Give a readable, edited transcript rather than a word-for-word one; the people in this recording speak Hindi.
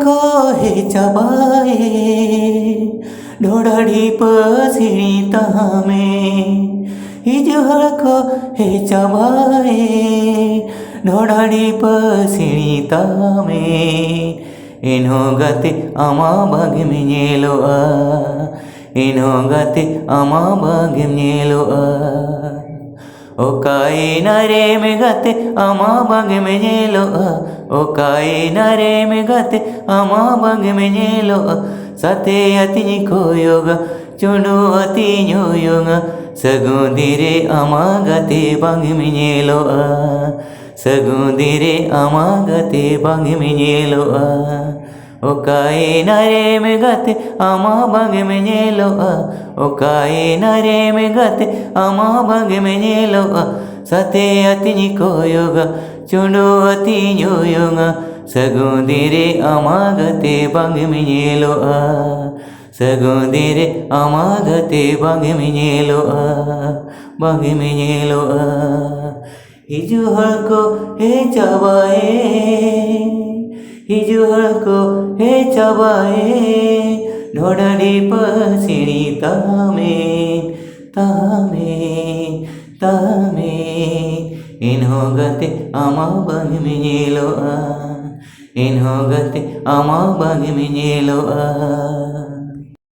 को हे चबाए ढोढ़ी पसीणी तमें हिजहर को हे चबाए ढोढ़ी पसीणी तमें इन्हों गते अमा बागे में ñeloa इन्हों गते अमा बागे में ñeloa ओकाई नरे में गते अमा बागे में ñeloa ओकाई नरे में गते अमा बागे में ñeloa सते अति कोयोगा चुंडू अति न्योयोगा सगुंदिरे अमा गते बागे में ñeloa सगुंदिरे अमा गते बागे में ñeloa ओकाई नरे में गते अमा बागे में ñeloa ओकाई नरे में गते अमा बागे में ñeloa सते अति कोयोगा चुंडू अति न्योयोगा सगुंदिरे अमा गते बागे में ñeloa सगुंदिरे अमा गते बागे में ñeloa बागे में ñeloa हिजुहर को हे चबाए हिजुहर को हे चबाए ढोढ़ी पसीणी तमें तमें तमें इन्हों गते अमा बागे में ñeloa इन्हों गते अमा बागे में ñeloa।